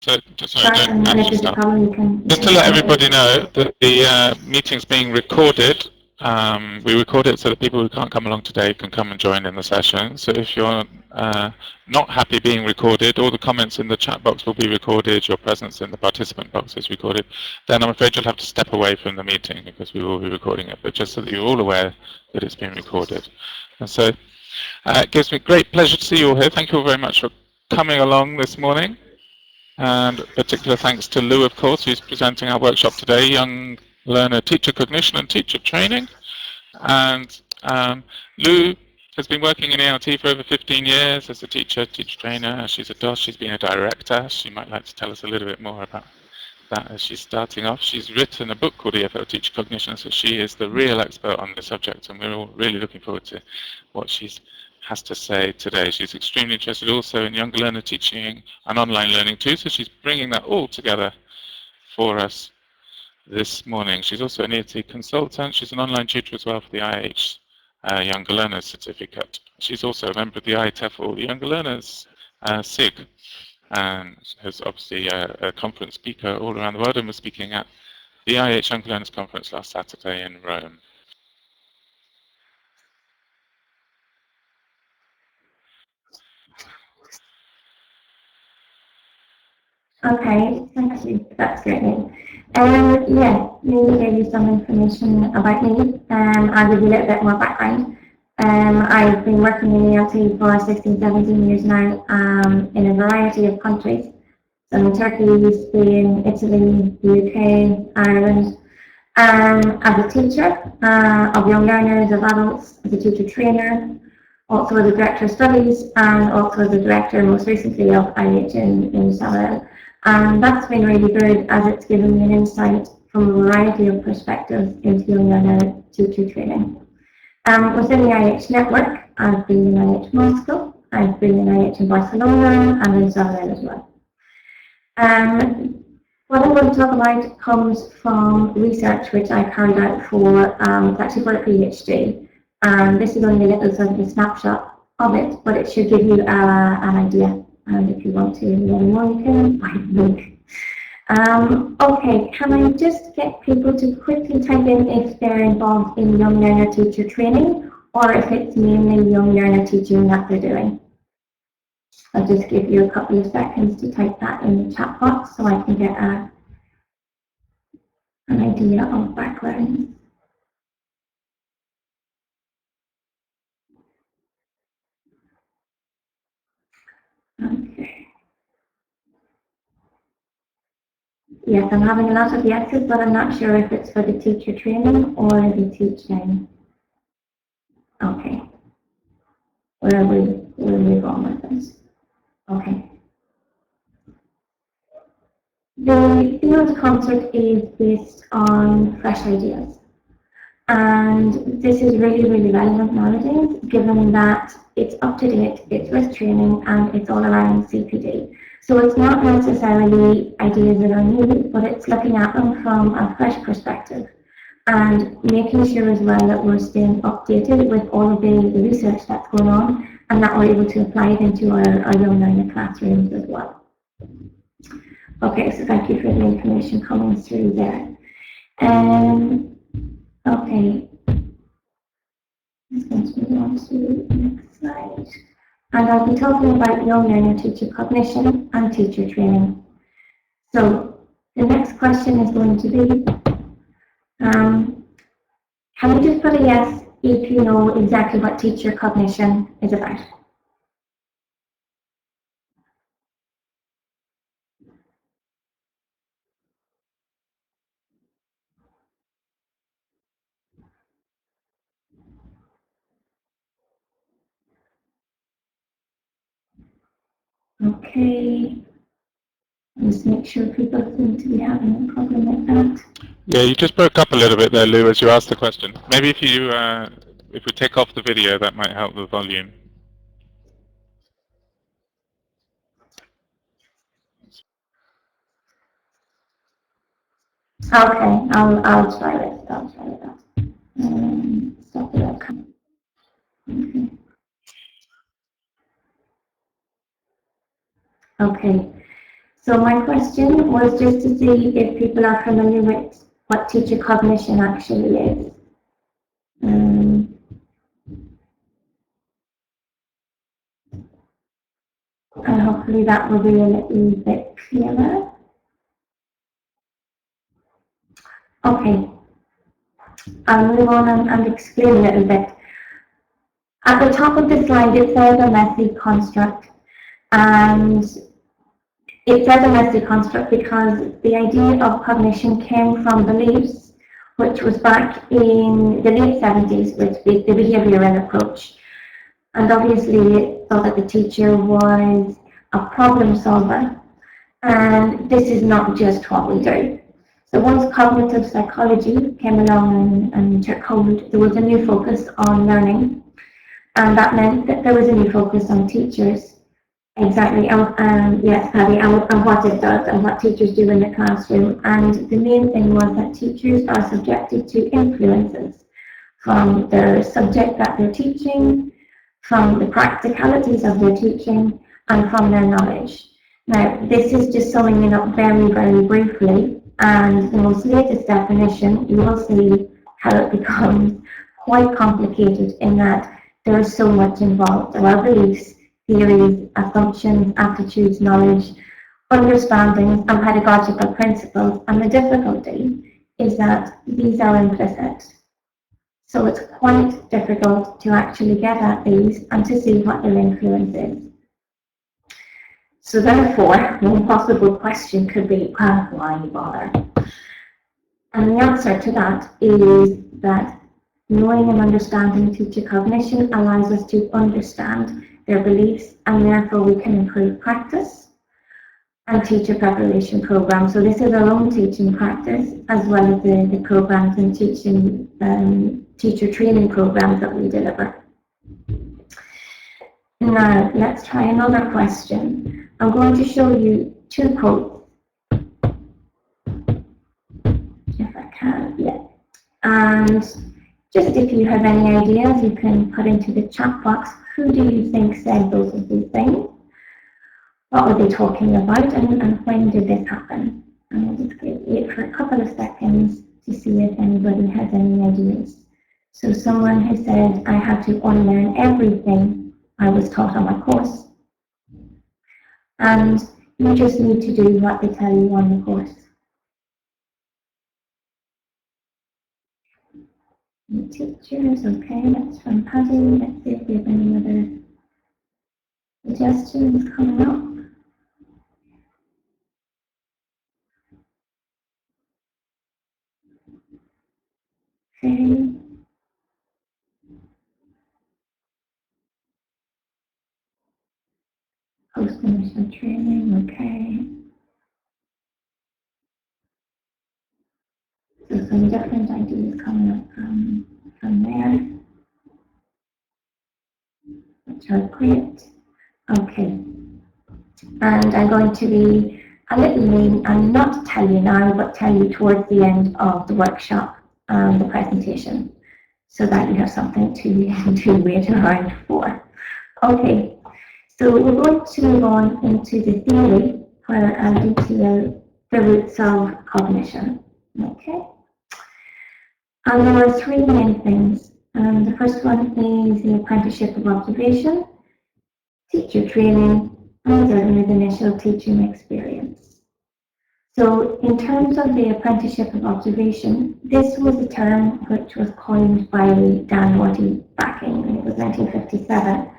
So, sorry, don't actually start. Just to let everybody know that the meeting's being recorded. We record it so that people who can't come along today can come and join in the session. So if you're not happy being recorded, all the comments in the chat box will be recorded, your presence in the participant box is recorded, then I'm afraid you'll have to step away from the meeting because we will be recording it, but just so that you're all aware that it's being recorded. And so it gives me great pleasure to see you all here. Thank you all very much for coming along this morning. And particular thanks to Lou, of course, who's presenting our workshop today, Young Learner Teacher Cognition and Teacher Training. And Lou has been working in ELT for over 15 years as a teacher trainer. She's a DOS, she's been a director. She might like to tell us a little bit more about that as she's starting off. She's written a book called EFL Teacher Cognition, so she is the real expert on the subject, and we're all really looking forward to what she's has to say today. She's extremely interested also in younger learner teaching and online learning too, so she's bringing that all together for us this morning. She's also an ELT consultant. She's an online tutor as well for the IH Younger Learners Certificate. She's also a member of the IATEFL Younger Learners SIG, and is obviously a conference speaker all around the world, and was speaking at the IH Younger Learners Conference last Saturday in Rome. Okay, thank you. That's great. Yeah, let me give you some information about me. I'll give you a little bit more background. I've been working in ELT for 16, 17 years now in a variety of countries. So in Turkey, Spain, Italy, the UK, Ireland. As a teacher of young learners, of adults, as a teacher trainer, also as a director of studies, and also as a director most recently of IHCYLT. And that's been really good as it's given me an insight from a variety of perspectives into young learner teacher training. Within the IH network, I've been in IH Moscow, I've been in IH in Barcelona, and in Zagreb as well. What I'm going to talk about comes from research which I carried out for, actually for a PhD. This is only a little sort of a snapshot of it, but it should give you an idea. And if you want to learn more, you can find the link. Okay, can I just get people to quickly type in if they're involved in young learner teacher training, or if it's mainly young learner teaching that they're doing? I'll just give you a couple of seconds to type that in the chat box so I can get an idea of background. Okay. Yes, I'm having a lot of yeses, but I'm not sure if it's for the teacher training or the teaching. Okay. Where will we go with this? Okay. The field concept is based on fresh ideas. And this is really, really relevant nowadays, given that it's up to date, it's with training, and it's all around CPD. So it's not necessarily ideas that are new, but it's looking at them from a fresh perspective and making sure as well that we're staying updated with all of the research that's going on and that we're able to apply it into our young learner classrooms as well. Okay, so thank you for the information coming through there. Okay, let's move on to the next slide. And I'll be talking about young learner teacher cognition and teacher training. So the next question is going to be, can you just put a yes if you know exactly what teacher cognition is about? Okay. Just make sure people seem to be having a problem with that. Yeah, you just broke up a little bit there, Lou, as you asked the question. Maybe if we take off the video, that might help the volume. Okay, I'll try it. I'll try that. Stop the webcam. Okay. Okay. So my question was just to see if people are familiar with what teacher cognition actually is. And hopefully that will be a little bit clearer. Okay, I'll move on and explain a little bit. At the top of the slide, it says a messy construct. And it says a messy construct because the idea of cognition came from beliefs, which was back in the late 70s with the behavioral approach. And obviously it thought that the teacher was a problem solver. And this is not just what we do. So once cognitive psychology came along and took hold, there was a new focus on learning. And that meant that there was a new focus on teachers. Exactly, yes, Paddy, and what it does and what teachers do in the classroom. And the main thing was that teachers are subjected to influences from the subject that they're teaching, from the practicalities of their teaching, and from their knowledge. Now, this is just summing it up very, very briefly, and the most latest definition, you will see how it becomes quite complicated in that there is so much involved. There are beliefs, theories, assumptions, attitudes, knowledge, understandings, and pedagogical principles, and the difficulty is that these are implicit. So it's quite difficult to actually get at these and to see what their influence is. So therefore, one possible question could be, well, why bother? And the answer to that is that knowing and understanding teacher cognition allows us to understand their beliefs, and therefore we can improve practice and teacher preparation programs. So this is our own teaching practice, as well as the programs and teacher training programs that we deliver. Now, let's try another question. I'm going to show you two quotes, if I can, yeah. And just if you have any ideas, you can put into the chat box, who do you think said those of these things? What were they talking about, and when did this happen? And I'll just wait for a couple of seconds to see if anybody has any ideas. So someone has said, I had to unlearn everything I was taught on my course. And you just need to do what they tell you on the course. Teachers, okay, that's from Paddy. Let's see if we have any other suggestions coming up. Okay. Post-initial training, okay. So some different ideas coming up from there, which are great. Okay. And I'm going to be a little mean and not tell you now, but tell you towards the end of the workshop and the presentation, so that you have something to wait around for. Okay, so we're going to move on into the theory, where I'll detail the roots of cognition. Okay, and there are three main things. The first one is the apprenticeship of observation, teacher training, and certainly the initial teaching experience. So in terms of the apprenticeship of observation, this was a term which was coined by Dan Watty back in, it was 1957,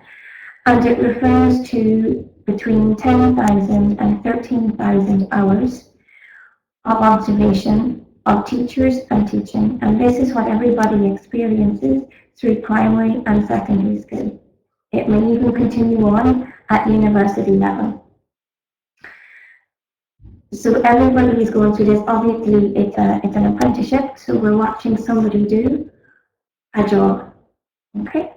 and it refers to between 10,000 and 13,000 hours of observation of teachers and teaching, and this is what everybody experiences through primary and secondary school. It may even continue on at university level. So everybody is going through this. Obviously, it's an apprenticeship, so we're watching somebody do a job. Okay.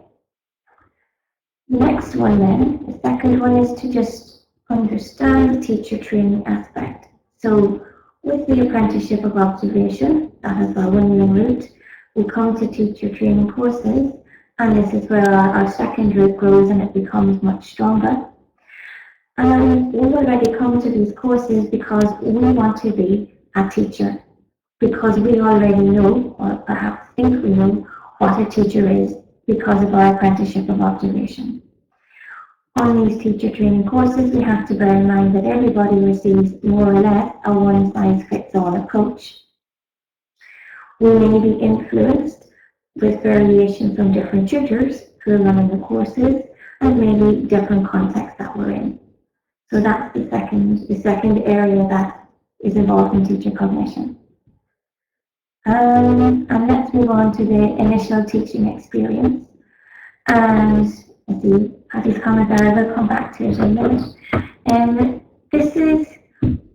The next one then, the second one, is to just understand the teacher training aspect. So with the apprenticeship of observation, that is our 1 year route, we come to teacher training courses, and this is where our second route grows and it becomes much stronger. And we already come to these courses because we want to be a teacher, because we already know, or perhaps think we know, what a teacher is because of our apprenticeship of observation. On these teacher training courses, we have to bear in mind that everybody receives more or less a one-size-fits-all approach. We may be influenced with variation from different tutors who are running the courses and maybe different contexts that we're in. So that's the second area that is involved in teacher cognition. And let's move on to the initial teaching experience. And let's see, Patty's comment there, I will come back to it in a minute. And this is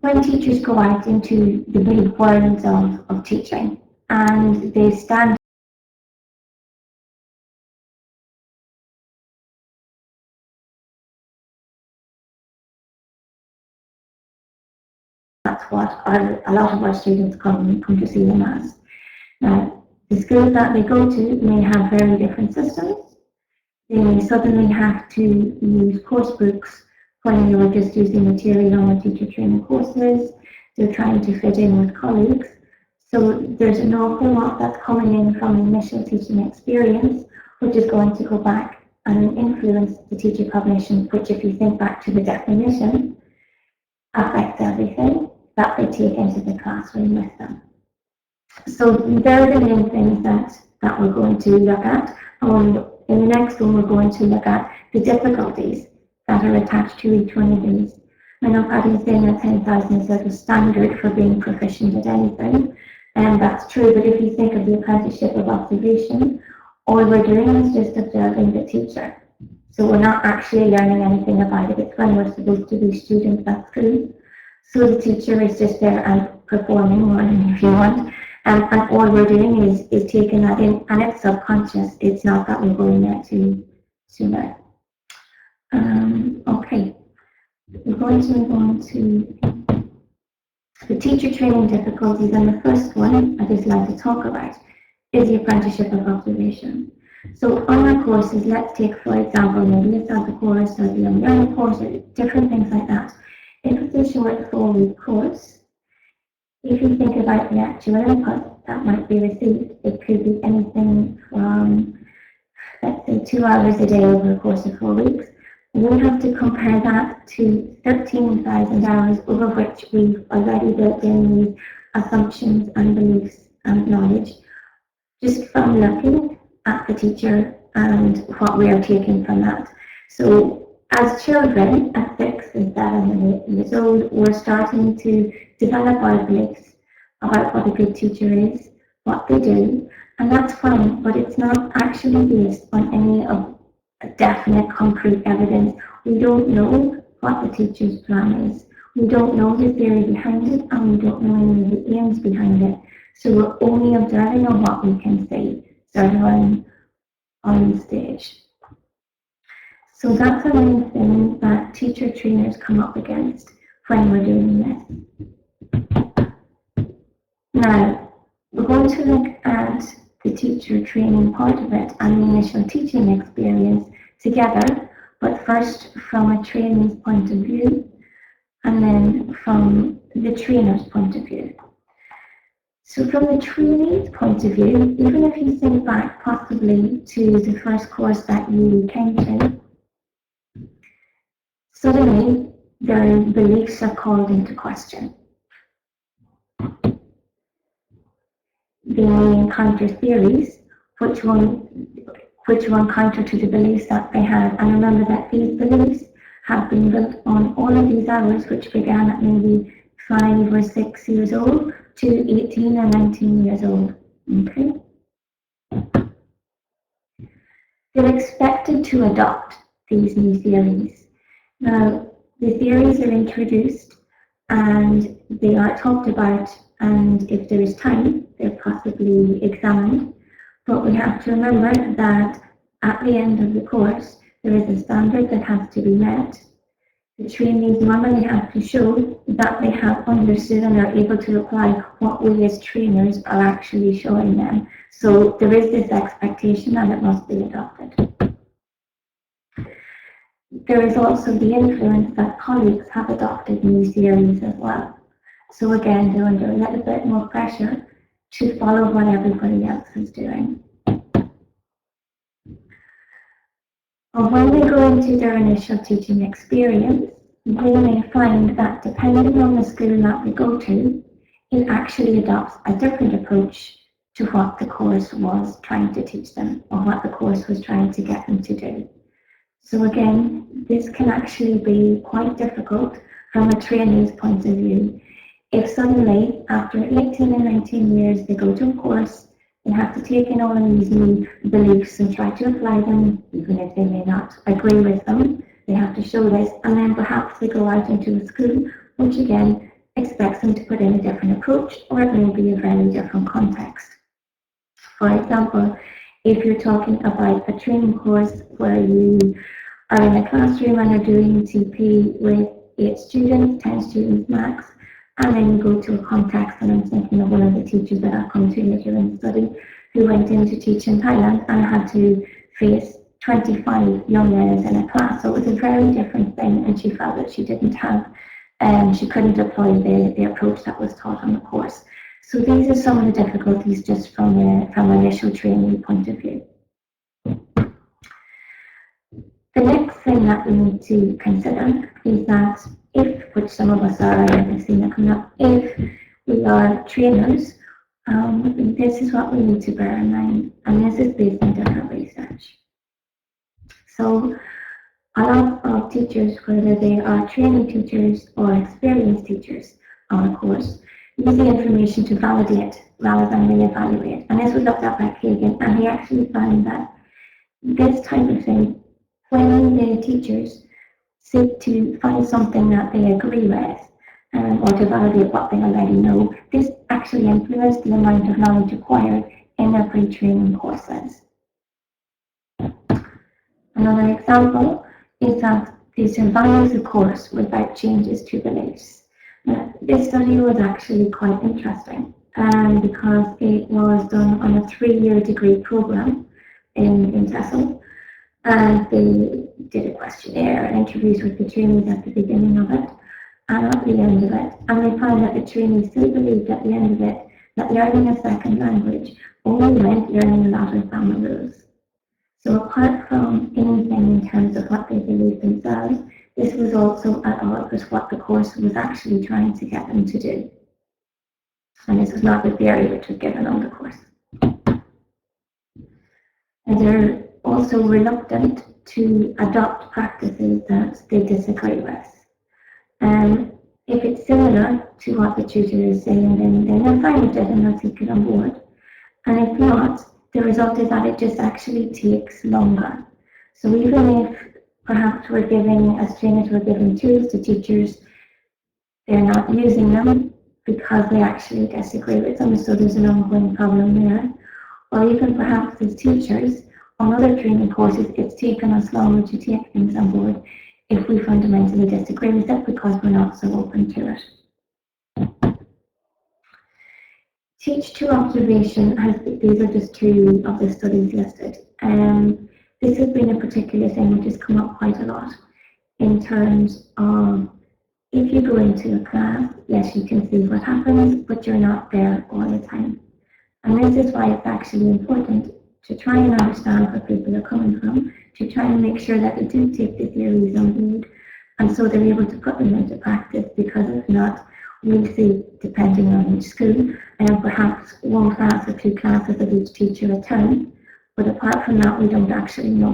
when teachers go out into the big world of teaching, and they stand that's what a lot of our students come to see them as. Now, the schools that they go to may have very different systems. They may suddenly have to use course books when they were just using material on the teacher training courses. They're trying to fit in with colleagues. So there's an awful lot that's coming in from the initial teaching experience, which is going to go back and influence the teacher cognition, which, if you think back to the definition, affects everything that they take into the classroom with them. So they're the main things that we're going to look at. In the next one, we're going to look at the difficulties that are attached to each one of these. I know Patty's saying that 10,000 is sort of standard for being proficient at anything, and that's true, but if you think of the apprenticeship of observation, all we're doing is just observing the teacher. So we're not actually learning anything about it. It's when we're supposed to be students at school. So the teacher is just there and performing, learning if you want. And all we're doing is taking that in, and it's subconscious. It's not that we're going there to learn. Okay, we're going to move on to the teacher training difficulties, and the first one I just like to talk about is the apprenticeship of observation. So on our courses, let's take, for example, maybe a SAGA course or the unlearn course or different things like that. If it's a short 4-week course, if you think about the actual input that might be received, it could be anything from, let's say, 2 hours a day over a course of 4 weeks. We have to compare that to 13,000 hours over which we've already built in these assumptions and beliefs and knowledge, just from looking at the teacher and what we are taking from that. So as children at 6 and 7 and 8 years old, we're starting to develop our beliefs about what a good teacher is, what they do, and that's fine, but it's not actually based on any of definite concrete evidence. We don't know what the teacher's plan is. We don't know the theory behind it, and we don't know any of the aims behind it. So we're only observing on what we can see, sort of on stage. So that's the main thing that teacher trainers come up against when we're doing this. Now, we're going to look at the teacher training part of it and the initial teaching experience together, but first from a trainee's point of view, and then from the trainer's point of view. So from the trainee's point of view, even if you think back possibly to the first course that you came to, suddenly their beliefs are called into question. They may encounter theories which will counter to the beliefs that they have. And remember that these beliefs have been built on all of these hours, which began at maybe 5 or 6 years old to 18 or 19 years old. Okay? They're expected to adopt these new theories. Now, the theories are introduced and they are talked about, and if there is time, they're possibly examined. But we have to remember that at the end of the course, there is a standard that has to be met. The trainees normally have to show that they have understood and are able to apply what we as trainers are actually showing them. So there is this expectation and it must be adopted. there is also the influence that colleagues have adopted new theories as well. So again, they're under a little bit more pressure to follow what everybody else is doing. And when they go into their initial teaching experience, they may find that depending on the school that they go to, it actually adopts a different approach to what the course was trying to teach them, or what the course was trying to get them to do. So again, this can actually be quite difficult from a trainee's point of view. If suddenly, after 18 and 19 years, they go to a course, they have to take in all of these new beliefs and try to apply them, even if they may not agree with them. They have to show this, and then perhaps they go out into a school, which again expects them to put in a different approach, or it may be a very different context. For example, if you're talking about a training course where you are in a classroom and are doing TP with 8 students, 10 students max, and then you go to a context, and I'm thinking of one of the teachers that I've come to later in the study who went in to teach in Thailand and had to face 25 young learners in a class. So it was a very different thing, and she felt that she didn't have, she couldn't apply the approach that was taught on the course. So these are some of the difficulties just from an initial training point of view. The next thing that we need to consider is that if, which some of us are, and I've seen it coming up, if we are trainers, this is what we need to bear in mind, and this is based on different research. So a lot of teachers, whether they are training teachers or experienced teachers on a course, use the information to validate rather than re-evaluate. And this was looked at by Kagan, and he actually found that this type of thing, when the teachers seek to find something that they agree with, or to validate what they already know, this actually influenced the amount of knowledge acquired in their pre-training courses. Another example is that they survive the course without changes to beliefs. This study was actually quite interesting because it was done on a 3-year degree program in TESOL, and they did a questionnaire and interviews with the trainees at the beginning of it and at the end of it, and they found that the trainees still believed at the end of it that learning a second language only meant learning a lot of grammar rules. So apart from anything in terms of what they believed themselves, this was also at odds with what the course was actually trying to get them to do. And this was not the theory which was given on the course. And they're also reluctant to adopt practices that they disagree with. If it's similar to what the tutor is saying, then they're fine with it and they'll take it on board. And if not, the result is that it just actually takes longer. So even if perhaps we're giving, as trainers, we're giving tools to teachers, they're not using them because they actually disagree with them, so there's an ongoing problem there. Or even perhaps as teachers, on other training courses, it's taken us longer to take things on board if we fundamentally disagree with it because we're not so open to it. Teach to observation, these are just 2 of the studies listed. This has been a particular thing which has come up quite a lot in terms of if you go into a class, yes, you can see what happens, but you're not there all the time. And this is why it's actually important to try and understand where people are coming from, to try and make sure that they do take the theories on board, and so they're able to put them into practice, because if not, we'll see, depending on each school, and perhaps 1 class or 2 classes of each teacher a term, but apart from that, we don't actually know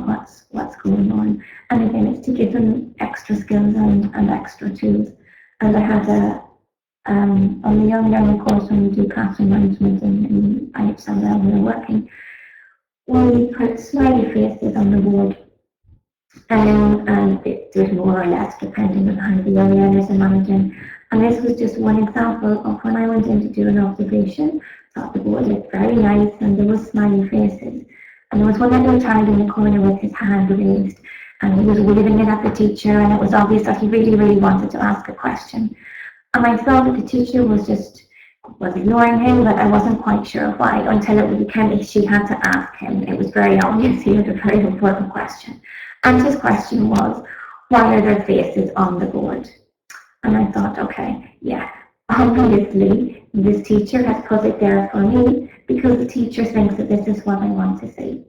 what's going on. And again, it's to give them extra skills and extra tools. And I had on the Young Learning course, when we do classroom management in IHCYLT, we were working, we put smiley faces on the board, and there's more or less depending on how the young learners are managing. And this was just one example of when I went in to do an observation. Thought the board looked very nice and there was smiley faces. And there was one little child in the corner with his hand raised, and he was waving it at the teacher, and it was obvious that he really, really wanted to ask a question. And I saw that the teacher was ignoring him, but I wasn't quite sure why, until it became she had to ask him. It was very obvious he had a very important question. And his question was, Why are their faces on the board? And I thought, okay, yeah, obviously this teacher has put it there for me because the teacher thinks that this is what I want to see.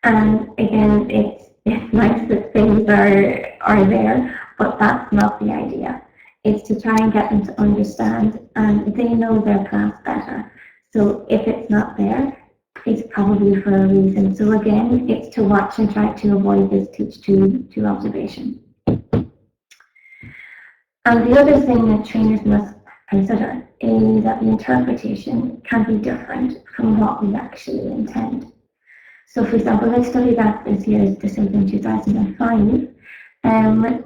And again, it's nice that things are there, but that's not the idea. It's to try and get them to understand, and they know their class better. So if it's not there, it's probably for a reason. So again, it's to watch and try to avoid this teach to observation. And the other thing that trainers must consider is that the interpretation can be different from what we actually intend. So for example, I studied at this year's decision in 2005.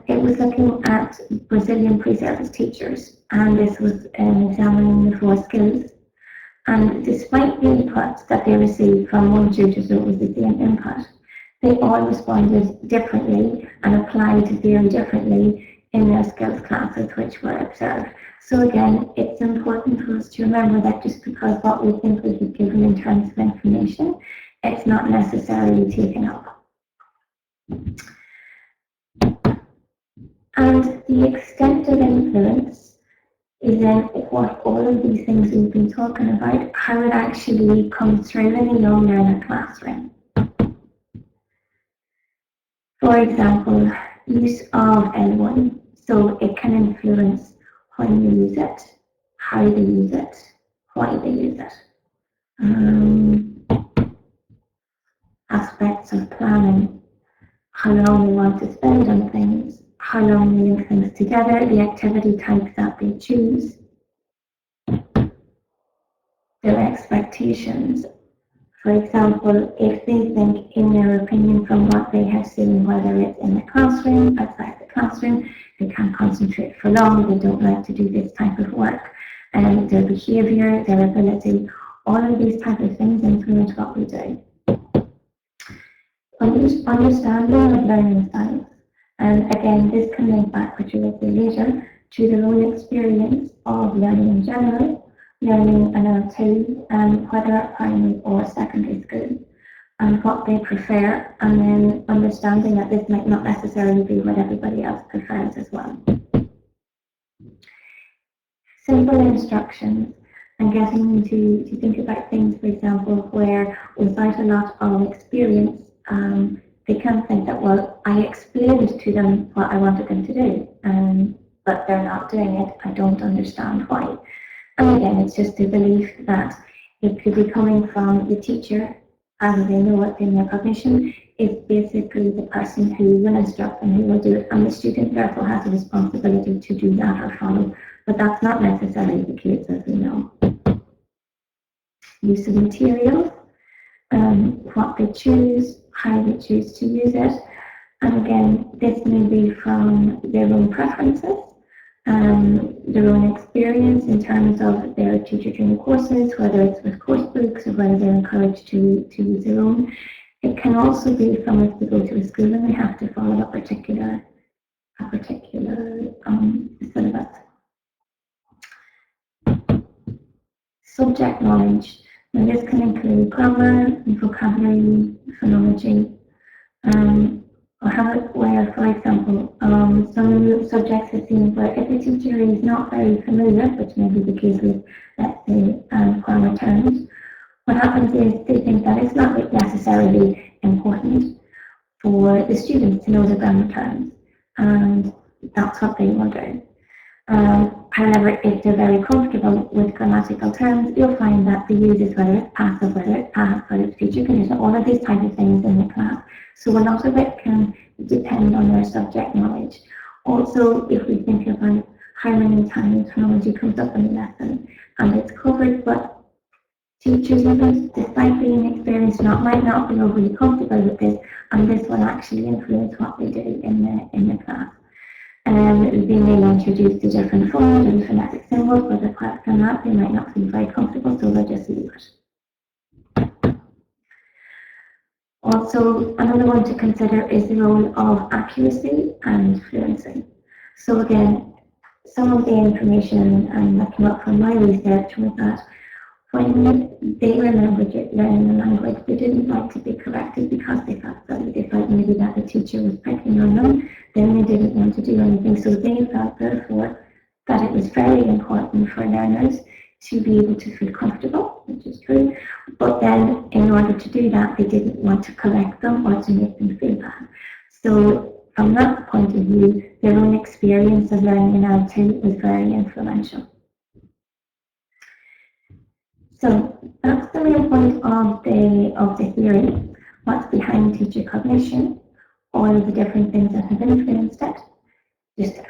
It was looking at Brazilian pre-service teachers, and this was examining the 4 skills. And despite the input that they received from one tutor, so it was the same input, they all responded differently and applied very differently in their skills classes which were observed. So again, it's important for us to remember that just because what we think we be given in terms of information, it's not necessarily taken up. And the extent of influence is then what all of these things we've been talking about, how it actually comes through in a young learner classroom. For example, use of L1. So it can influence when you use it, how they use it, why they use it. Aspects of planning, how long they want to spend on things, how long they link things together, the activity types that they choose, their expectations. For example, if they think, in their opinion, from what they have seen, whether it's in the classroom, outside the classroom, they can't concentrate for long, they don't like to do this type of work, and their behaviour, their ability, all of these type of things influence what we do. Understanding of learning styles. And again, this can link back, which we will see later, to their own experience of learning in general, learning an L2, whether at primary or secondary school, and what they prefer, and then understanding that this might not necessarily be what everybody else prefers as well. Simple instructions, and getting them to think about things, for example, where without a lot of experience, they can think that, well, I explained to them what I wanted them to do, but they're not doing it. I don't understand why. And again, it's just a belief that it could be coming from the teacher, as they know it in their cognition, is basically the person who will instruct and who will do it, and the student therefore has a responsibility to do that or follow. But that's not necessarily the case, as we know. Use of materials, what they choose, how they choose to use it. And again, this may be from their own preferences, their own experience in terms of their teacher training courses, whether it's with course books or whether they're encouraged to use their own. It can also be from if they go to a school and they have to follow a particular syllabus. Subject knowledge. Now this can include grammar, vocabulary, phonology, or have it where, for example, some subjects it seems where if a teacher is not very familiar, which may be the case with, let's say, grammar terms, what happens is they think that it's not necessarily important for the students to know the grammar terms, and that's what they will do. However, if they're very comfortable with grammatical terms, you'll find that they use it, whether it's passive, whether it's past, whether it's future condition, all of these types of things in the class. So a lot of it can depend on their subject knowledge. Also, if we think about how many times phonology comes up in the lesson and it's covered, but teachers, despite being experienced, might not be overly comfortable with this, and this will actually influence what they do in the class. They may introduce the different forms and phonetic symbols, but apart from that, they might not feel very comfortable, so they'll just leave it. Also, another one to consider is the role of accuracy and fluency. So again, some of the information that came up from my research was that when they remembered learning the language, they didn't like to be corrected because they felt silly. They felt maybe that the teacher was picking on them. Then they didn't want to do anything. So they felt, therefore, that it was very important for learners to be able to feel comfortable, which is true. But then, in order to do that, they didn't want to correct them or to make them feel bad. So, from that point of view, their own experience of learning an IHCYLT was very influential. So that's the main point of the theory, what's behind teacher cognition, all of the different things that have influenced it. Just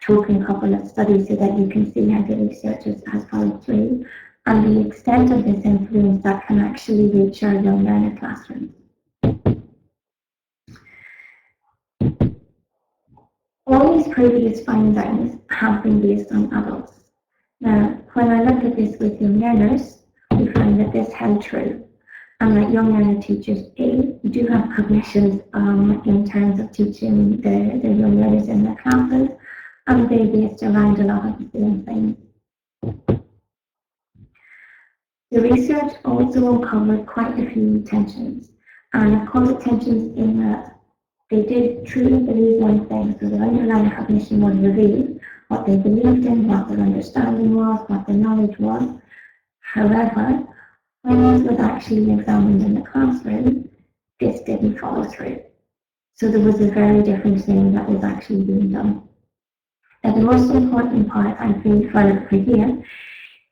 talking a couple of studies so that you can see how the research has followed through, and the extent of this influence that can actually reach our young learner classrooms. All these previous findings have been based on adults. Now, when I look at this with young learners, we find that this held true, and that young learner teachers, do have cognitions in terms of teaching the young learners in their classes, and they're based around a lot of the same things. The research also uncovered quite a few tensions, and of course tensions in that they did truly believe one thing, so their underlying cognition was revealed, what they believed in, what their understanding was, what their knowledge was. However, when this was actually examined in the classroom, this didn't follow through. So there was a very different thing that was actually being done. And the most important part, I think, for here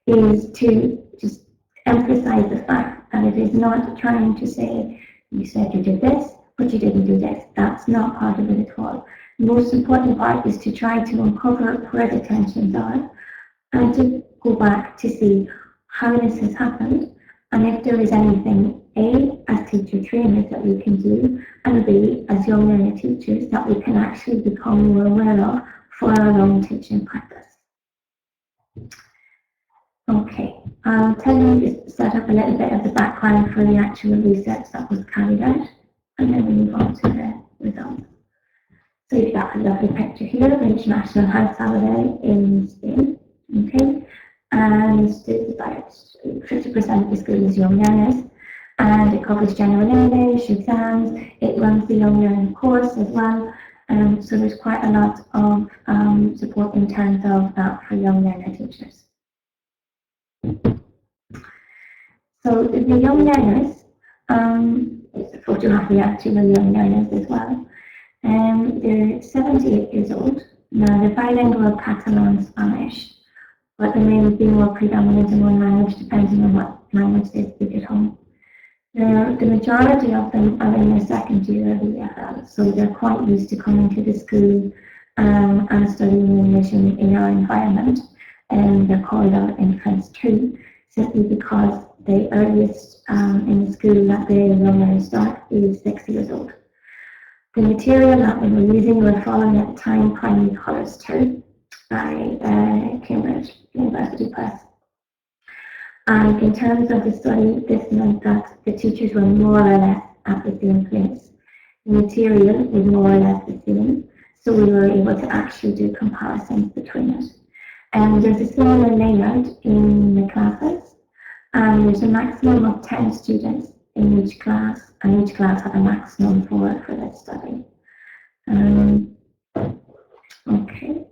is to just emphasize the fact that it is not trying to say, you said you did this, but you didn't do this. That's not part of it at all. The most important part is to try to uncover where the tensions are and to go back to see how this has happened and if there is anything, A, as teacher trainers that we can do, and B, as young learner teachers that we can actually become more aware of for our own teaching practice. Okay, I'll tell you, just set up a little bit of the background for the actual research that was carried out, and then we move on to the results. So you've got a lovely picture here of International House Holiday in Spain, okay, and it's about 50% of the school is young learners, and it covers general English, exams, it runs the young learning course as well, so there's quite a lot of support in terms of that for young learner teachers. So the young learners, it's a photo of the actual young learners as well. They're 78 years old. Now they're bilingual Catalan and Spanish, but they may be more predominant in one language depending on what language they speak at home. The majority of them are in their second year of EFL, so they're quite used to coming to the school and studying English in our environment. They're called our infants too, simply because the earliest in the school that the young learners start is 6 years old. The material that we were using were following at the time Primary Colours 2 by Cambridge University Press. And in terms of the study, this meant that the teachers were more or less at the same place. The material was more or less the same, so we were able to actually do comparisons between it. There's a similar layout in the classes, and there's a maximum of 10 students in each class, and each class had a maximum for this study. Okay,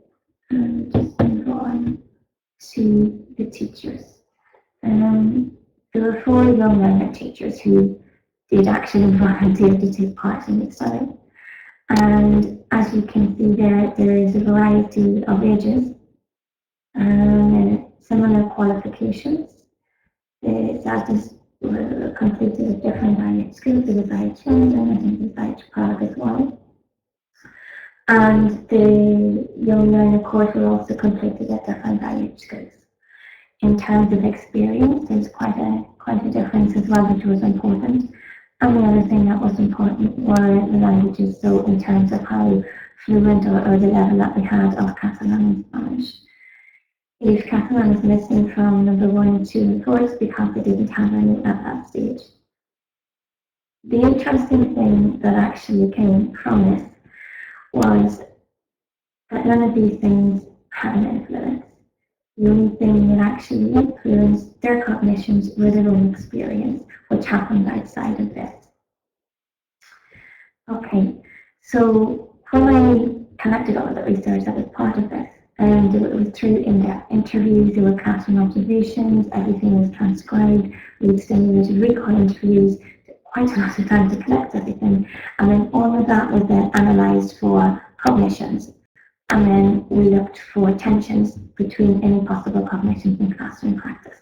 and just move on to the teachers. There were 4 young learner teachers who did actually volunteer to take part in the study. And as you can see there is a variety of ages and similar qualifications. The exams were completed at different IHCYLT schools. There was IHCYLT and I think there's IHCYLT Prague as well. And the young learner course were also completed at different IHCYLT schools. In terms of experience, there's quite a difference as well, which was important. And the other thing that was important were the languages, so in terms of how fluent or the level that we had of Catalan and Spanish. If Catalan is missing from number 1, 2, and 4, it's because they didn't have any at that stage. The interesting thing that actually came from this was that none of these things had an influence. The only thing that actually influenced their cognitions was their own experience, which happened outside of this. Okay, so when I collected all of the research that was part of this, and it was through in-depth interviews, there were classroom observations, everything was transcribed, we did stimulated recall interviews, quite a lot of time to collect everything, and then all of that was then analysed for cognitions. And then we looked for tensions between any possible cognitions in classroom practice.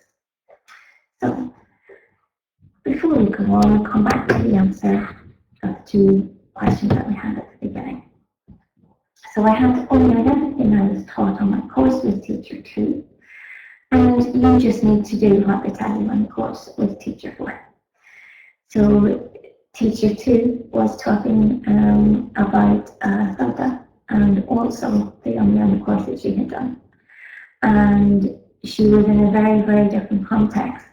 So, before we go on, we'll come back to the answer of the two questions that we had at the beginning. So I had unlearn everything I was taught on my course with Teacher 2, and you just need to do what they tell you on the course with Teacher 4. So Teacher 2 was talking about SOTA, and also the unlearn course that she had done. And she was in a very, very different context.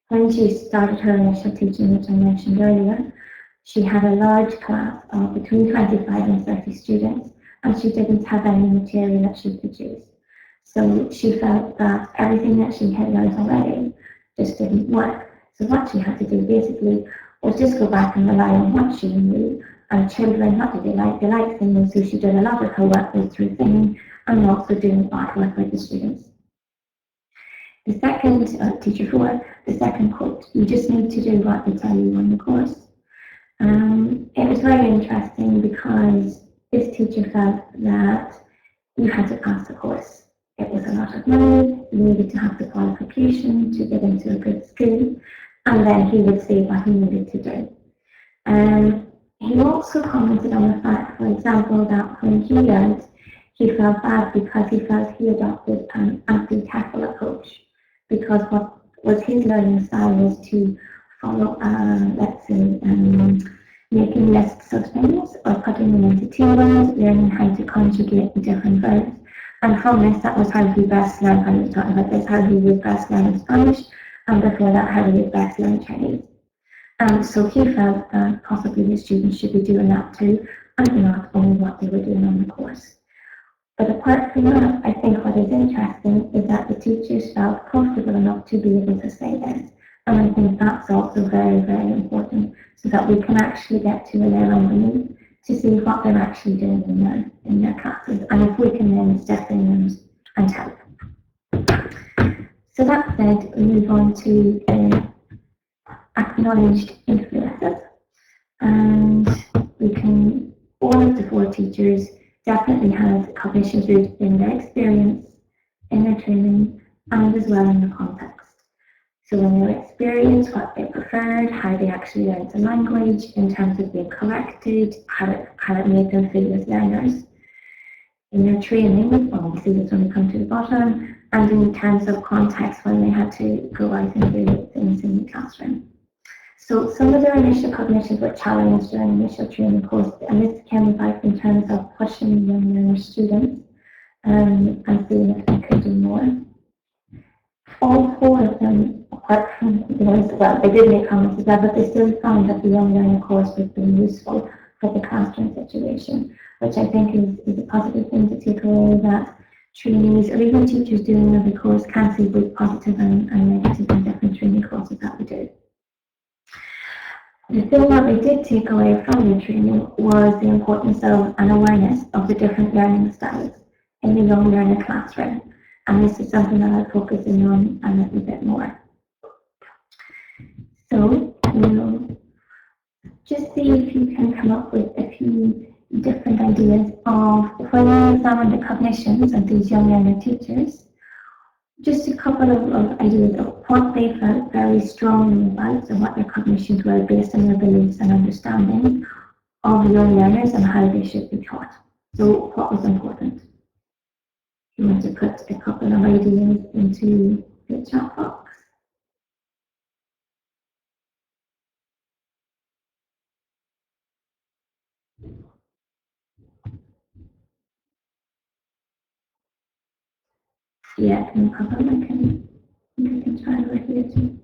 When she started her initial teaching, which I mentioned earlier, she had a large class of between 25 and 30 students, and she didn't have any material that she could use. So she felt that everything that she had learned already just didn't work. So what she had to do basically was just go back and rely on what she knew. And children, what did they like? They liked singing, so she did a lot of her work was through singing and also doing artwork with the students. The second, Teacher 4, the second quote, you just need to do what they tell you on the course. It was very interesting because this teacher felt that you had to pass the course. It was a lot of money, you needed to have the qualification to get into a good school, and then he would say what he needed to do. He also commented on the fact, for example, that when he learned, he felt bad because he felt he adopted an IATEFL approach, because what was his learning style was to follow, let's say, making lists of things or putting them into tables, learning how to conjugate the different verbs. And from this, that was how he best learned, when he was talking about this, how he was best learning Spanish, and before that, how he was best learning Chinese. So he felt that possibly the students should be doing that too, and not only what they were doing on the course. But apart from that, I think what is interesting is that the teachers felt comfortable enough to be able to say this. And I think that's also very, very important, so that we can actually get to a layer underneath to see what they're actually doing in their classes, and if we can then step in and help. So that said, we move on to acknowledged influences, and all of the 4 teachers definitely had cognition rooted in their experience, in their training, and as well in the context. So in their experience, what they preferred, how they actually learned the language, in terms of being corrected, how it made them feel as learners. In their training, obviously this when we come to the bottom, and in terms of context when they had to go out and do things in the classroom. So some of their initial cognitions were challenged during initial training course, and this came about in terms of pushing young learner students and seeing if they could do more. All 4 of them, apart from the ones, well, they did make comments as well, but they still found that the young learner course was being useful for the classroom situation, which I think is a positive thing to take away, that trainees or even teachers doing another course can see both positive and negative in different training courses that we do. The thing that we did take away from the training was the importance of an awareness of the different learning styles in the young learner classroom. And this is something that I'll focus in on a little bit more. So we'll just see if you can come up with a few different ideas of when you examine the cognitions of these young learner teachers, just a couple of ideas of what they felt very strongly about and what their cognitions were based on their beliefs and understanding of young learners and how they should be taught. So what was important? You want to put a couple of ideas into the chat box. Yeah, no problem. I can try over here too.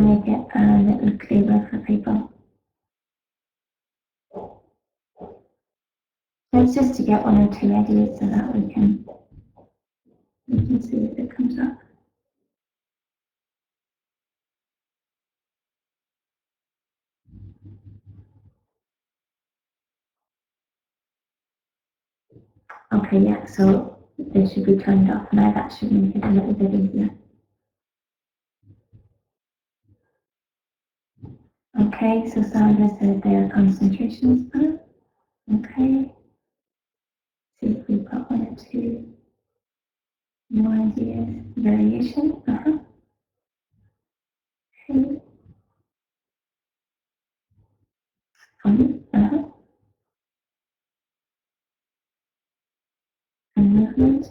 make it a little clearer for people. It's just to get one or two ideas so that we can see if it comes up. Okay, yeah, so they should be turned off now. That should make it a little bit easier. Okay, so Sandra said their concentration is better. Okay. See if we've got one or two more ideas. Variation. Okay. Fun. And movement.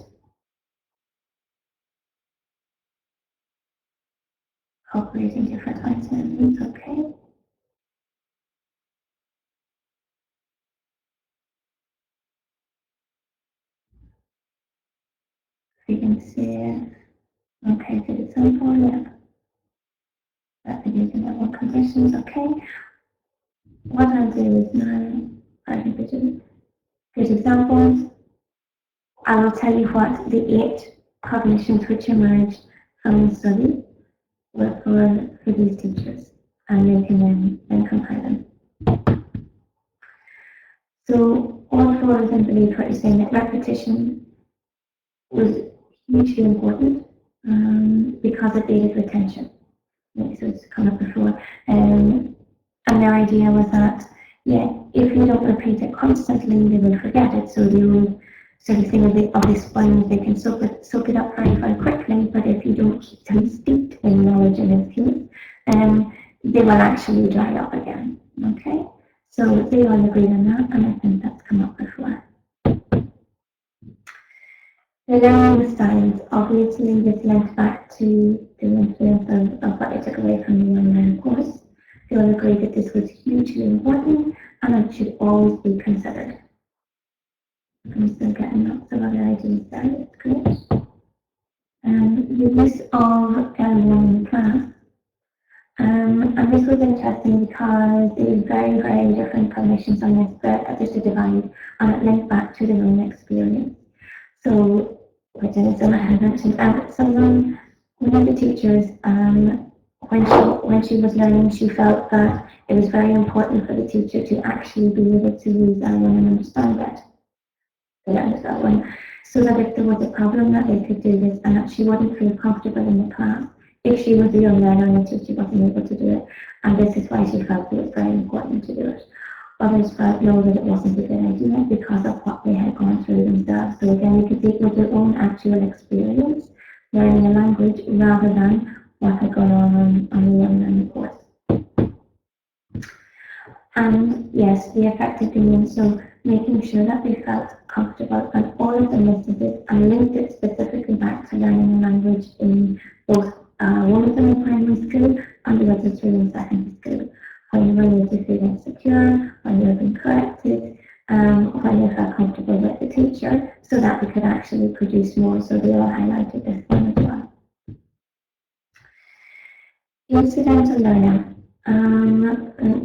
Operating different items. Okay. Frequency. Okay, good example. Yeah. Using that one conditions. Okay. What I'll do is now, I think we do good examples. I will tell you what the 8 cognitions which emerged from the study were for these teachers, and they can then compare them. So all 4 of them believe what you're saying, that repetition was hugely important because it aided retention. So it's come up before. And their idea was that, yeah, if you don't repeat it constantly, they will forget it. So the old sort of thing of the sponge, they can soak it up very, very quickly. But if you don't keep them steeped in knowledge and skills, they will actually dry up again. Okay, so they all agree on that, and I think that's come up before. The learning styles, obviously, this linked back to the influence of what I took away from the online course. They all agree that this was hugely important and it should always be considered. I'm still getting lots of other ideas there, that's great. The use of L1 in the class. And this was interesting because there was very, very different cognitions on this, but just a divide, and it linked back to their own experience. So, which is I had mentioned, someone, one of the teachers, when she was learning, she felt that it was very important for the teacher to actually be able to use L1 and understand it. That one, so that if there was a problem that they could do this and that she wouldn't feel comfortable in the class if she was a young learner and the teacher wasn't able to do it. And this is why she felt it was very important to do it. Others felt no, that it wasn't a good idea because of what they had gone through themselves. So again, you could take with their own actual experience learning a language rather than what had gone on the young learning course. And yes, the effective opinion, so making sure that they felt comfortable, and all of them listed this and linked it specifically back to learning a language in both one of them in primary school and the other 2 in secondary school. When you were made to feel insecure, when you were being corrected, when you felt comfortable with the teacher, so that they could actually produce more. So they all highlighted this one as well. Incidental learner.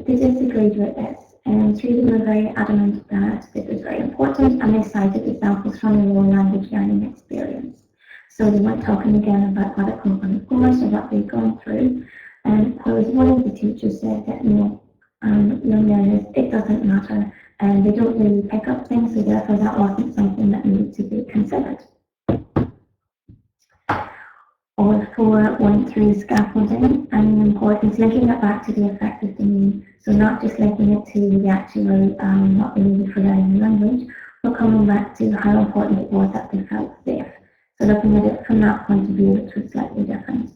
They disagreed with this, and 3 of them were very adamant that this was very important, and they cited examples from their own language learning experience. So they weren't talking again about what had come from the course or what they'd gone through. Whereas one of the teachers said that, young learners, it doesn't matter, and they don't really pick up things, so therefore that wasn't something that needed to be considered. All 4 went through scaffolding and the importance, linking it back to the effective domain. So not just linking it to the actual what we needed for learning language, but coming back to how important it was that they felt safe. So looking at it from that point of view, which was slightly different.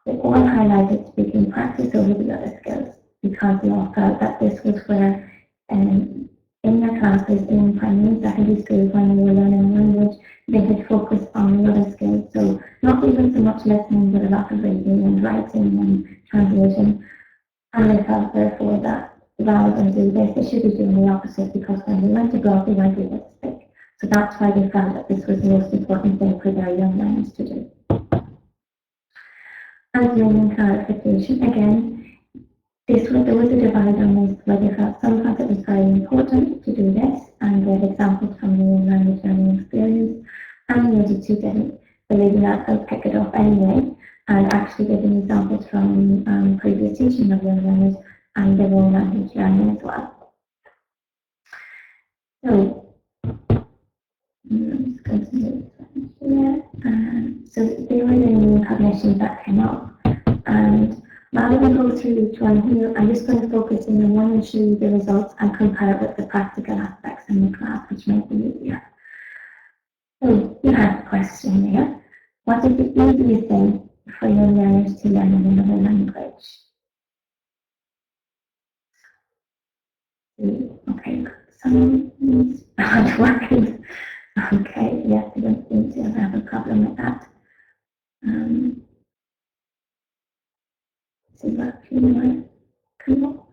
They all highlighted speaking practice over the other skills because they all felt that this was where in their classes in primary and secondary schools when they were learning language, they had focused on the other skills. So not even so much listening, but a lot of reading and writing and translation. And they felt therefore that rather than do this, they should be doing the opposite because when they went abroad, they weren't able to speak. So that's why they felt that this was the most important thing for their young learners to do. And learning clarification, again, there was a divide on this where they felt some felt it was very important to do this and gave examples from their own language learning experience, and the other two didn't, believing that they'll pick it up anyway, and actually giving examples from previous teaching of young learners and their own language learning as well. So, I'm just going to move here. So there were the new cognitions that came up, and rather than go through each one here, I'm just going to focus in on one and show you the results and compare it with the practical aspects in the class, which might be easier. So you have a question there. What is the easiest thing for young learners to learn in another language? Okay, some of these aren't working. Okay, yes, I don't seem to have a problem with that. See what few more come up.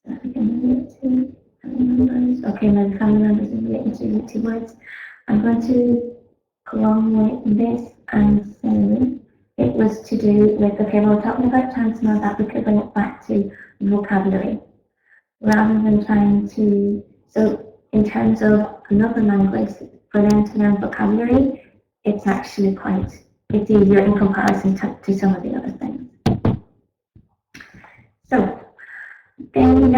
So we can move to family members. Okay, now the family members are relating to words. I'm going to go on with this and say it was to do with, okay, we're talking about chance now that we could bring it back to vocabulary. Rather than trying to, so in terms of another language, for them to learn vocabulary, it's actually it's easier in comparison to some of the other things. So, then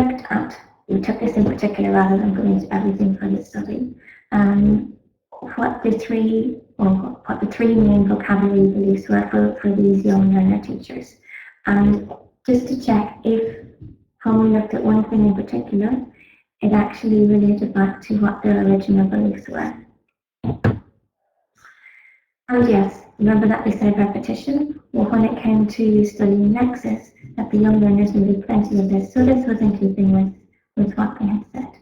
we took this in particular rather than going into everything for the study, what the three main vocabulary beliefs were for these young learner teachers. And just to check if, when we looked at one thing in particular, it actually related back to what their original beliefs were. And yes, remember that we said repetition? Well, when it came to studying Nexus, that the young learners needed plenty of this, so this was in keeping with what they had said.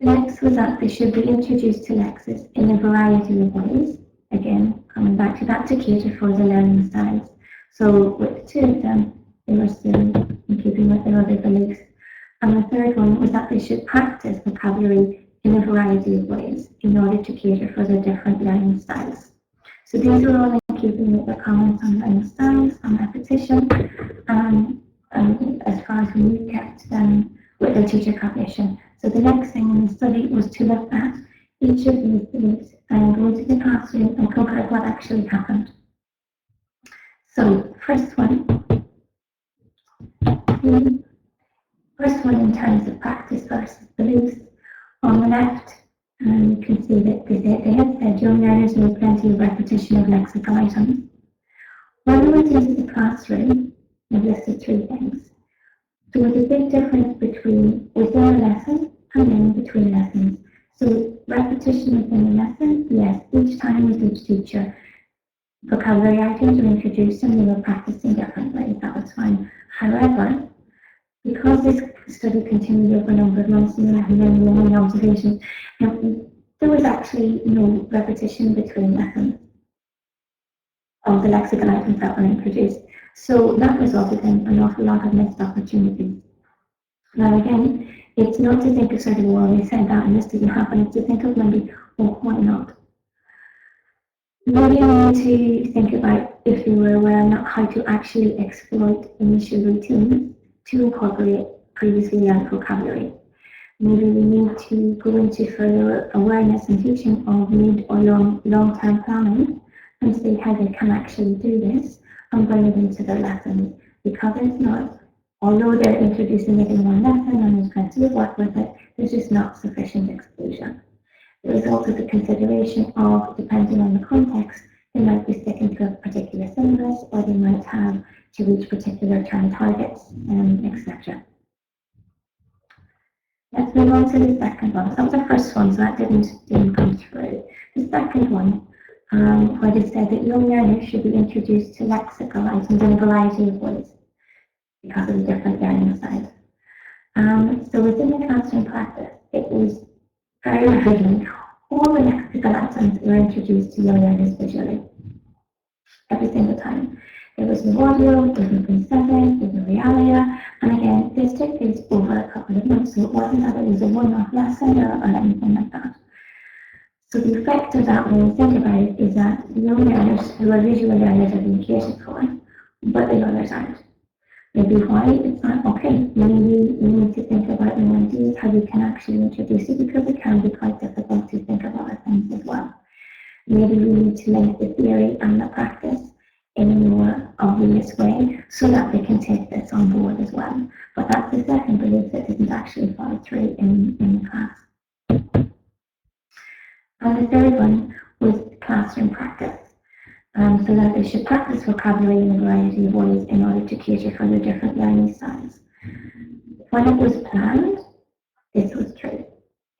Next was that they should be introduced to Lexis in a variety of ways. Again, coming back to that to cater for the learning styles. So with two of them, they were still in keeping with their other beliefs. And the third one was that they should practice vocabulary in a variety of ways in order to cater for their different learning styles. So these are all in keeping with the comments on learning styles, on repetition, and as far as we kept them with the teacher cognition. So the next thing in the study was to look at each of these beliefs and go into the classroom and compare what actually happened. So first one in terms of practice versus beliefs. On the left, you can see that they had said young learners need plenty of repetition of lexical items. When we went into the classroom, they listed three things. There was a big difference between within a lesson and then between lessons. So repetition within a lesson, yes, each time with each teacher, vocabulary items were introduced and they were practicing differently, that was fine. However, because this study continued over a number of months and we had many observations, there was actually no repetition between lessons of the lexical items that were introduced. So that resulted in an awful lot of missed opportunities. Now again, it's not to think of sort of, well, they said that and this didn't happen, it's to think of maybe, well, why not? Maybe I need to think about, if you were aware, not how to actually exploit initial routines to incorporate previously learned vocabulary. Maybe we need to go into further awareness and teaching of mid or long-term planning and see how they can actually do this and bring it into their lessons. Because it's not, although they're introducing it in one lesson and there's plenty of work with it, there's just not sufficient exposure. There is also the consideration of, depending on the context, they might be sticking to a particular syllabus or they might have to reach particular term targets, etc. Let's move on to the second one. That was the first one, so that didn't come through. The second one, where they said that young learners should be introduced to lexical items in a variety of ways because of the different learning styles. So within the classroom practice, it was very rapidly, all the lexical items were introduced to young learners visually, every single time. There was no audio, there was no consent, there was no realia, and again, this took place over a couple of months, so it wasn't that it was a one-off lesson or anything like that. So the effect of that, when you think about it, is that young learners who are visual learners are being catered for, but the others aren't. Maybe why it's not okay. Maybe we need to think about new ideas, how we can actually introduce it, because it can be quite difficult to think of other things as well. Maybe we need to link the theory and the practice in a more obvious way so that they can take this on board as well. But that's the second belief that didn't actually follow through in the class. And the third one was classroom practice. So that they should practice vocabulary in a variety of ways in order to cater for their different learning styles. When it was planned, this was true.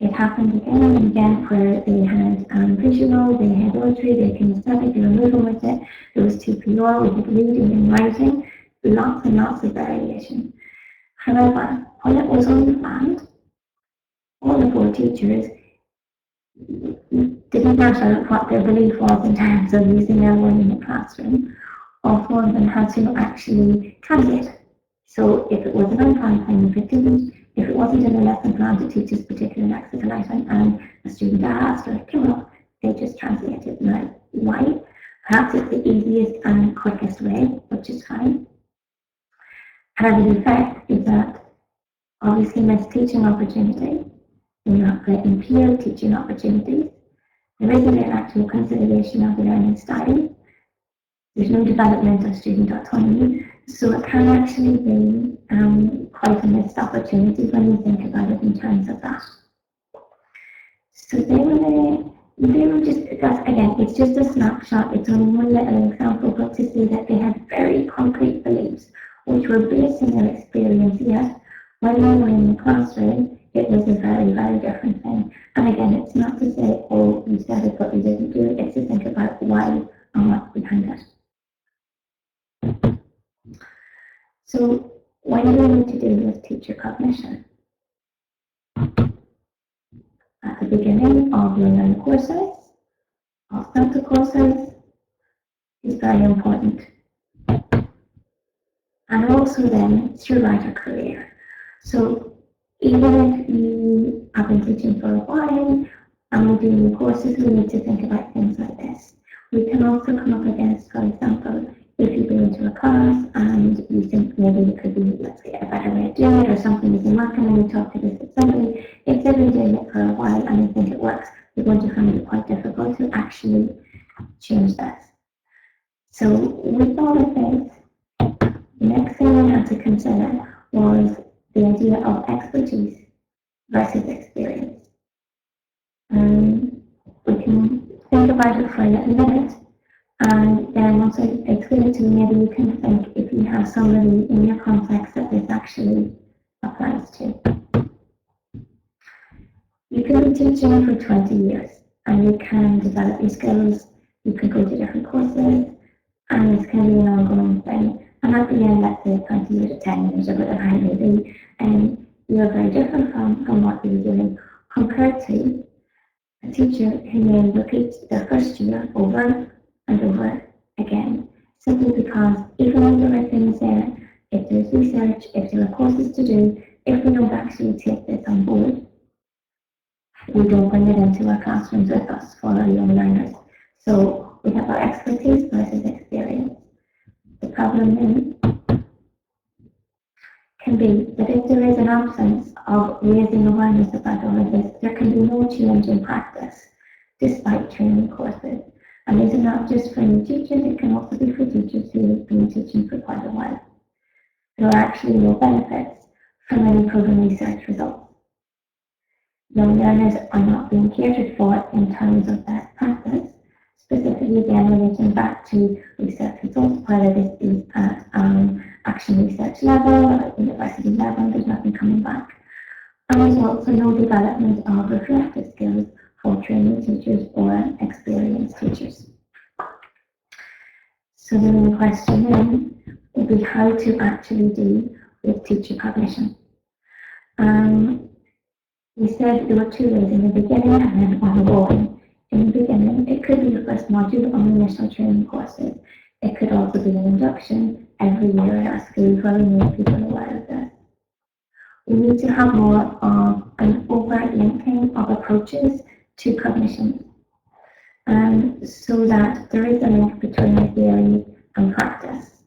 It happened again and again where they had visual, they had auditory, they kinesthetic, they were moving with it. There was TPR, we had reading and writing, lots and lots of variation. However, when it was unplanned, all the 4 teachers didn't matter what their belief was in terms of using L1 in the classroom, all 4 of them had to actually translate. So if it was an unplanned thing, if it didn't, if it wasn't in a lesson plan to teach this particular lexical item and a student asked or it came up, they just translated. Now, why? Perhaps it's the easiest and quickest way, which is fine. However, the effect is that obviously missed teaching opportunity. You're not getting peer teaching opportunities. There isn't an actual consideration of the learning style. There's no development of student autonomy. So it can actually be quite a missed opportunity when you think about it in terms of that. So they were just, that's, again, it's just a snapshot. It's only one little example, but to see that they had very concrete beliefs which were based on their experience, yet when they were in the classroom, it was a very, very different thing. And again, it's not to say, oh, you said it, but you didn't do it. It's to think about why and what's behind it. So, what do we need to do with teacher cognition? At the beginning of your learning courses, of center courses, is very important. And also then throughout your career. So, even if you have been teaching for a while and we're doing courses, we need to think about things like this. We can also come up against, for example, if you go into a class and you think maybe it could be, let's say, a better way of doing it or something isn't working and you talk to this assembly, if they've been doing it for a while and they think it works, you're going to find it quite difficult to actually change that. So with all of this, the next thing we had to consider was the idea of expertise versus experience. We can think about it for a little minute, and then once I explain it to you, maybe you can think if you have somebody in your context that this actually applies to. You can be teaching for 20 years, and you can develop your skills, you can go to different courses, and this can be an ongoing thing. And at the end, let's say 20 years or 10 years or whatever it may be, and you're very different from what you were doing compared to a teacher who may repeat their first year over and over again, simply because even though there are things there, if there's research, if there are courses to do, if we don't actually take this on board, we don't bring it into our classrooms with us for our young learners. So we have our expertise versus experience. The problem then can be that if there is an absence of raising awareness about all of this, there can be no change in practice despite training courses. And these are not just for new teachers, it can also be for teachers who have been teaching for quite a while. There are actually no benefits from any proven research results. Young learners are not being catered for in terms of best practice, specifically again relating back to research results, whether this is at action research level or at university level, there's nothing coming back. And there's also no development of reflective skills for training teachers or experienced teachers. So the main question then would be how to actually deal with teacher cognition. We said there were 2 ways in the beginning and then ongoing. In the beginning, it could be the first module on the initial training courses. It could also be an induction every year at our school where we make people aware of this. We need to have more of an overt linking of approaches to cognition. so that there is a link between the theory and practice.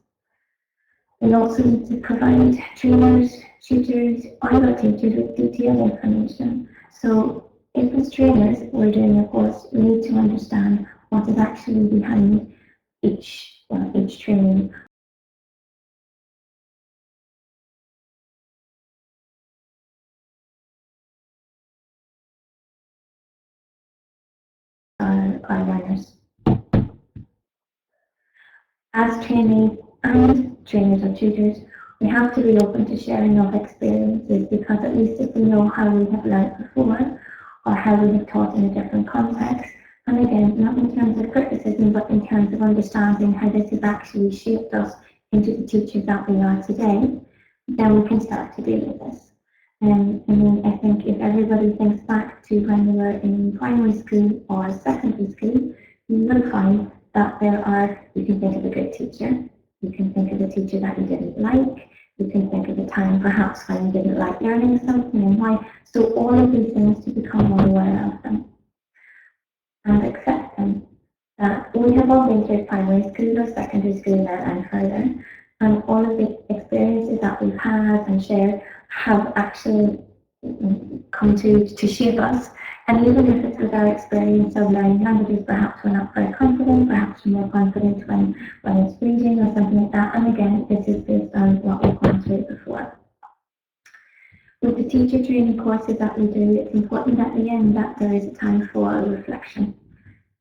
We also need to provide trainers, tutors, other teachers with detailed information. So if as trainers we're doing a course, we need to understand what is actually behind each training. Our learners. As trainees and trainers or tutors, we have to be open to sharing of experiences, because at least if we know how we have learned before or how we have taught in a different context, and again, not in terms of criticism, but in terms of understanding how this has actually shaped us into the teachers that we are today, then we can start to deal with this. I think if everybody thinks back to when we were in primary school or secondary school, you will find that you can think of a good teacher, you can think of a teacher that you didn't like, you can think of a time perhaps when you didn't like learning something and why. So all of these things, to become more aware of them and accept them. We have all been through primary school or secondary school and further, and all of the experiences that we've had and shared have actually come to shape us. And even if it's with our experience of learning languages, perhaps we're not very confident, perhaps we're more confident when it's reading or something like that. And again, this is based on what we've gone through before. With the teacher training courses that we do, it's important at the end that there is a time for reflection,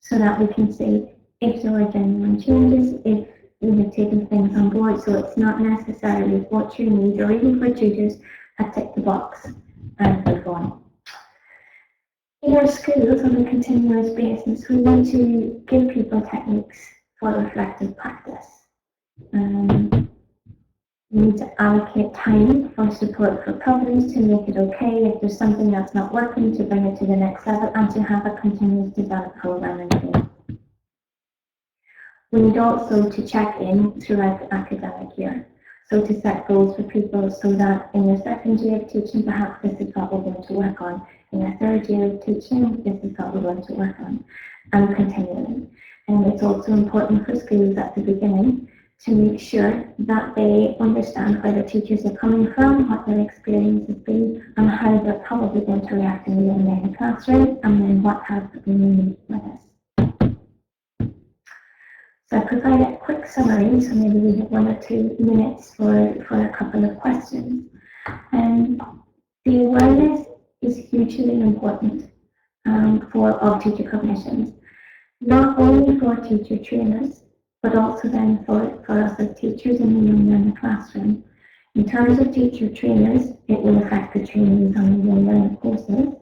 so that we can see if there are genuine changes, if we have taken things on board. So it's not necessarily for trainees or even for tutors a tick the box and move on. In our schools, on a continuous basis, we want to give people techniques for reflective practice. We need to allocate time for support for problems, to make it okay if there's something that's not working, to bring it to the next level, and to have a continuous development program in place. We need also to check in throughout the academic year. So to set goals for people, so that in your second year of teaching, perhaps this is what we're going to work on. In your third year of teaching, this is what we're going to work on, and continually. And it's also important for schools at the beginning to make sure that they understand where the teachers are coming from, what their experience has been, and how they're probably going to react in the classroom, and then what help we need for this. So I provide a quick summary, so maybe we have 1 or 2 minutes for a couple of questions. The awareness is hugely important of teacher cognitions, not only for teacher trainers, but also then for us as teachers in the unlearn classroom. In terms of teacher trainers, it will affect the trainees on the unlearn courses.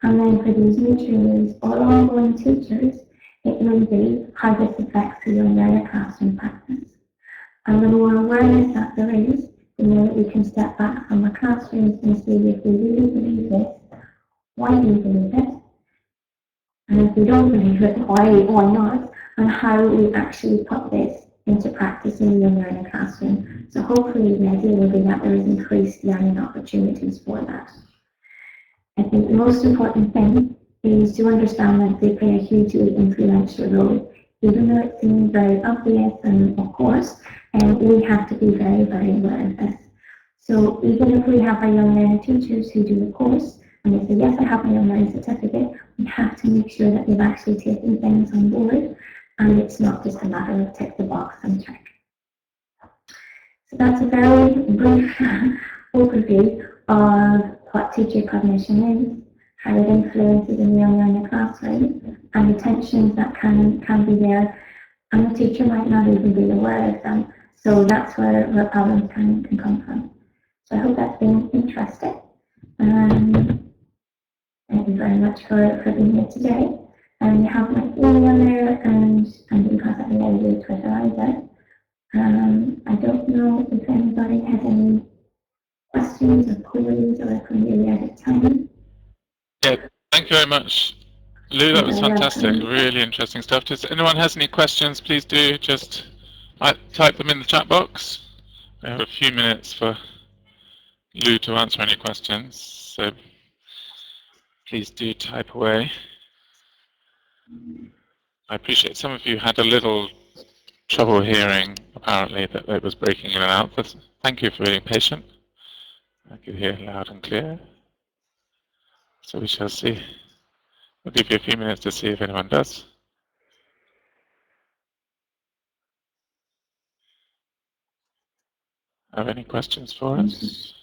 And then for these new trainees or ongoing teachers, it will be how this affects the unlearn classroom practice. And the more awareness that there is, the more that we can step back from our classrooms and see if we really believe this, why do we believe it, and if we don't believe it, why not, and how we actually put this into practice in the unlearn classroom. So hopefully the idea will be that there is increased learning opportunities for that. I think the most important thing is to understand that they play a hugely influential role, even though it seems very obvious, and of course, we have to be very, very aware of this. So even if we have our young learner teachers who do a course, and they say, yes, I have my young learning certificate, we have to make sure that they've actually taken things on board, and it's not just a matter of tick the box and check. So that's a very brief overview of what teacher cognition is, how it influences in the young learner classroom, and the tensions that can be there, and the teacher might not even be aware of them. So that's where problems can come from. So I hope that's been interesting. Thank you very much for being here today. And you have my email there, and you can contact me on Twitter either. I don't know if anybody has any questions or queries, or if we're really out of time. Yeah, thank you very much, Lou. That was fantastic. Really interesting stuff. Does anyone has any questions? Please do just type them in the chat box. We have a few minutes for Lou to answer any questions, so please do type away. I appreciate some of you had a little trouble hearing, apparently, that it was breaking in and out. But thank you for being patient. I could hear loud and clear. So we shall see. We'll give you a few minutes to see if anyone does. Have any questions for us?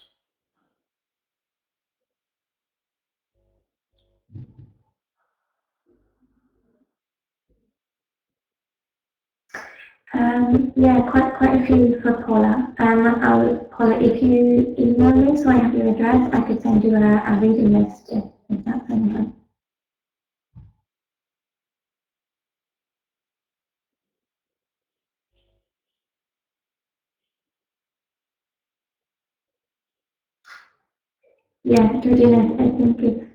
Yeah, quite a few for Paula. Paula, if you email me so I have your address, I could send you a reading list if that's any good. Yeah, Georgina, I think if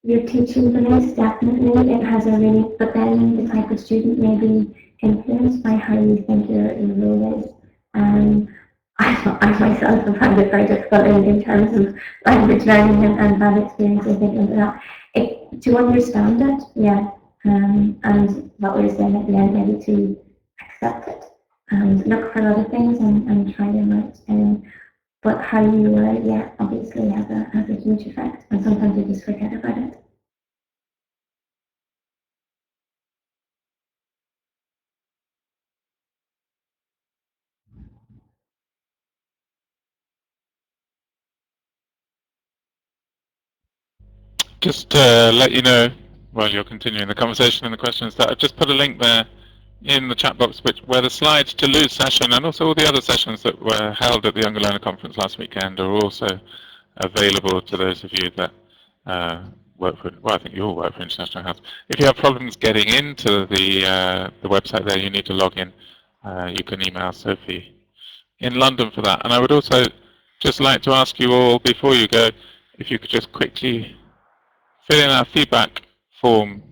you're teaching the list, definitely it has a really, but then the type of student may be influenced by how you think your role is. I myself have found it very difficult in terms of language learning and bad experiences thinking about it. To understand it, yeah, and what we're saying at the end, maybe to accept it and look for other things and try them out. But how you yeah, obviously has a huge effect, and sometimes you just forget about it. Just to let you know, while you're continuing the conversation and the questions, that I've just put a link there in the chat box where the slides to Lou's session and also all the other sessions that were held at the Younger Learner Conference last weekend are also available to those of you that work for, well, I think you all work for International House. If you have problems getting into the website there, you need to log in. You can email Sophie in London for that. And I would also just like to ask you all, before you go, if you could just quickly fill in our feedback form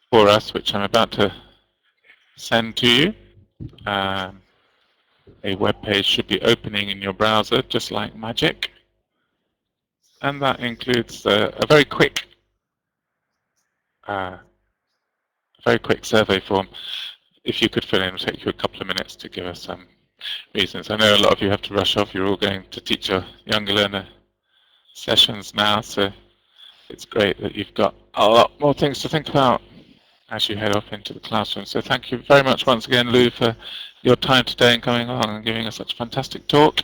for us, which I'm about to send to you. A web page should be opening in your browser, just like magic. And that includes a very quick survey form. If you could fill in, it will take you a couple of minutes to give us some reasons. I know a lot of you have to rush off. You're all going to teach your younger learner sessions now, so it's great that you've got a lot more things to think about as you head off into the classroom. So thank you very much once again, Lou, for your time today and coming along and giving us such a fantastic talk.